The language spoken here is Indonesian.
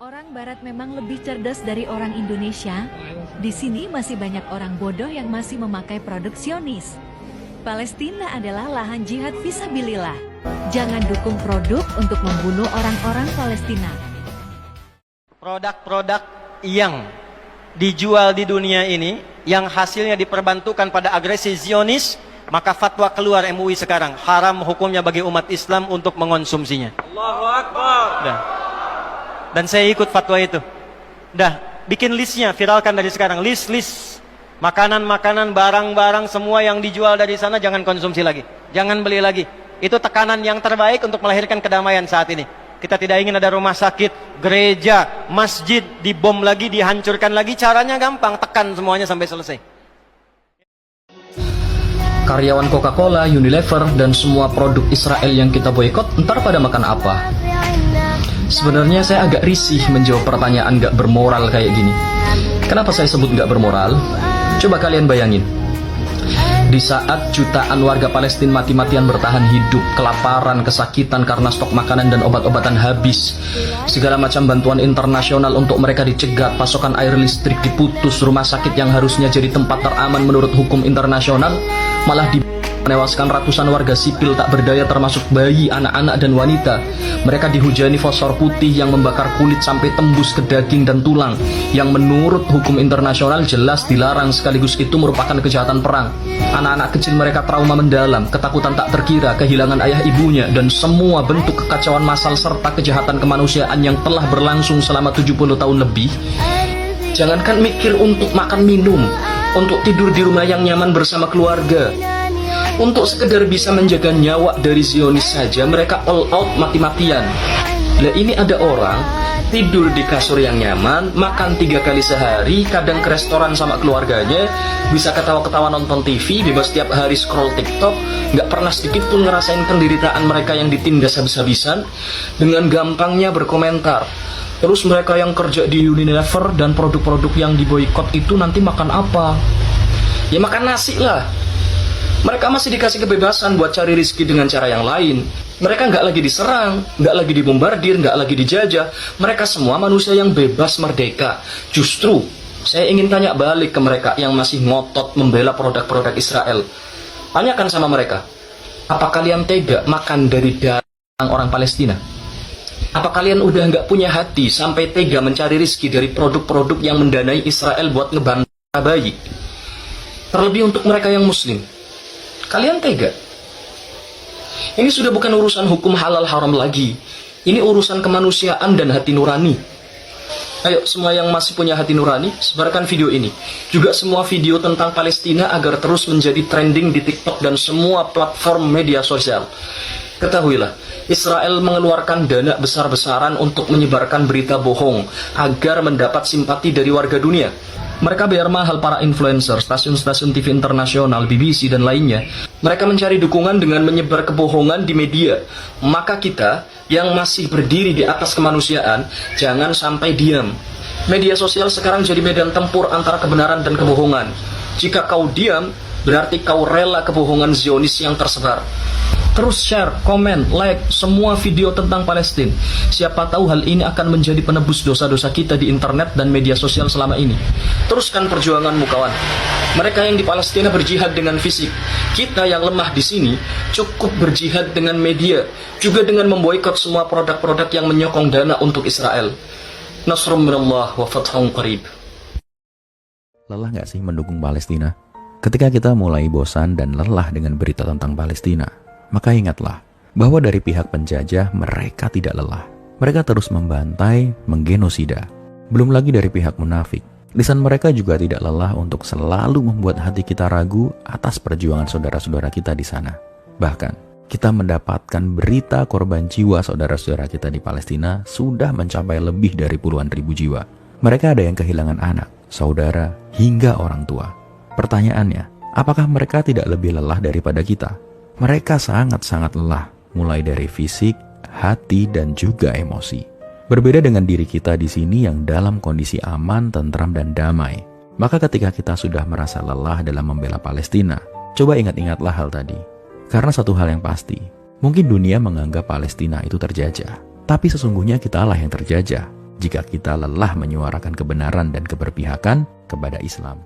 Orang Barat memang lebih cerdas dari orang Indonesia. Di sini masih banyak orang bodoh yang masih memakai produk Zionis. Palestina adalah lahan jihad fisabilillah. Jangan dukung produk untuk membunuh orang-orang Palestina. Produk-produk yang dijual di dunia ini, yang hasilnya diperbantukan pada agresi Zionis, maka fatwa keluar MUI sekarang, haram hukumnya bagi umat Islam untuk mengonsumsinya. Allahu Akbar. Dan saya ikut fatwa itu. Bikin listnya, viralkan dari sekarang. List makanan-makanan, barang-barang semua yang dijual dari sana jangan konsumsi lagi, jangan beli lagi. Itu tekanan yang terbaik untuk melahirkan kedamaian saat ini. Kita tidak ingin ada rumah sakit, gereja, masjid dibom lagi, dihancurkan lagi. Caranya gampang, tekan semuanya sampai selesai. Karyawan Coca-Cola, Unilever, dan semua produk Israel yang kita boikot, ntar pada makan apa? Sebenarnya saya agak risih menjawab pertanyaan gak bermoral kayak gini. Kenapa saya sebut gak bermoral? Coba kalian bayangin. Di saat jutaan warga Palestina mati-matian bertahan hidup, kelaparan, kesakitan karena stok makanan dan obat-obatan habis, segala macam bantuan internasional untuk mereka dicegat, pasokan air listrik diputus, rumah sakit yang harusnya jadi tempat teraman menurut hukum internasional malah menewaskan ratusan warga sipil tak berdaya termasuk bayi, anak-anak, dan wanita. Mereka dihujani fosfor putih yang membakar kulit sampai tembus ke daging dan tulang, yang menurut hukum internasional jelas dilarang, sekaligus itu merupakan kejahatan perang. Anak-anak kecil mereka trauma mendalam, ketakutan tak terkira, kehilangan ayah ibunya, dan semua bentuk kekacauan massal serta kejahatan kemanusiaan yang telah berlangsung selama 70 tahun lebih. Jangankan mikir untuk makan minum, untuk tidur di rumah yang nyaman bersama keluarga, untuk sekedar bisa menjaga nyawa dari Zionis saja mereka all out mati-matian. Nah, ini ada orang tidur di kasur yang nyaman, makan 3 kali sehari, kadang ke restoran sama keluarganya, bisa ketawa-ketawa nonton TV, bebas setiap hari scroll TikTok, nggak pernah sedikit pun ngerasain penderitaan mereka yang ditindas habis-habisan, dengan gampangnya berkomentar. Terus mereka yang kerja di Unilever dan produk-produk yang diboikot itu nanti makan apa? Ya makan nasi lah. Mereka masih dikasih kebebasan buat cari rezeki dengan cara yang lain. Mereka nggak lagi diserang, nggak lagi dibombardir, nggak lagi dijajah. Mereka semua manusia yang bebas merdeka. Justru, saya ingin tanya balik ke mereka yang masih ngotot membela produk-produk Israel. Tanyakan sama mereka, apa kalian tega makan dari darah orang Palestina? Apa kalian udah nggak punya hati sampai tega mencari rezeki dari produk-produk yang mendanai Israel buat ngebantu bayi? Terlebih untuk mereka yang muslim. Kalian tega? Ini sudah bukan urusan hukum halal haram lagi. Ini urusan kemanusiaan dan hati nurani. Ayo semua yang masih punya hati nurani, sebarkan video ini. Juga semua video tentang Palestina agar terus menjadi trending di TikTok dan semua platform media sosial. Ketahuilah, Israel mengeluarkan dana besar-besaran untuk menyebarkan berita bohong agar mendapat simpati dari warga dunia. Mereka bayar mahal para influencer, stasiun-stasiun TV internasional, BBC, dan lainnya. Mereka mencari dukungan dengan menyebar kebohongan di media. Maka kita yang masih berdiri di atas kemanusiaan, jangan sampai diam. Media sosial sekarang jadi medan tempur antara kebenaran dan kebohongan. Jika kau diam, berarti kau rela kebohongan Zionis yang tersebar. Terus share, komen, like semua video tentang Palestina. Siapa tahu hal ini akan menjadi penebus dosa-dosa kita di internet dan media sosial selama ini. Teruskan perjuanganmu, kawan. Mereka yang di Palestina berjihad dengan fisik. Kita yang lemah di sini cukup berjihad dengan media, juga dengan memboikot semua produk-produk yang menyokong dana untuk Israel. Nasrun minallah wa fathun qarib. Lelah nggak sih mendukung Palestina? Ketika kita mulai bosan dan lelah dengan berita tentang Palestina, maka ingatlah bahwa dari pihak penjajah mereka tidak lelah. Mereka terus membantai, menggenosida. Belum lagi dari pihak munafik. Lisan mereka juga tidak lelah untuk selalu membuat hati kita ragu atas perjuangan saudara-saudara kita di sana. Bahkan, kita mendapatkan berita korban jiwa saudara-saudara kita di Palestina sudah mencapai lebih dari puluhan ribu jiwa. Mereka ada yang kehilangan anak, saudara, hingga orang tua. Pertanyaannya, apakah mereka tidak lebih lelah daripada kita? Mereka sangat-sangat lelah, mulai dari fisik, hati, dan juga emosi. Berbeda dengan diri kita di sini yang dalam kondisi aman, tentram, dan damai. Maka ketika kita sudah merasa lelah dalam membela Palestina, coba ingat-ingatlah hal tadi. Karena satu hal yang pasti, mungkin dunia menganggap Palestina itu terjajah. Tapi sesungguhnya kitalah yang terjajah. jika kita lelah menyuarakan kebenaran dan keberpihakan kepada Islam.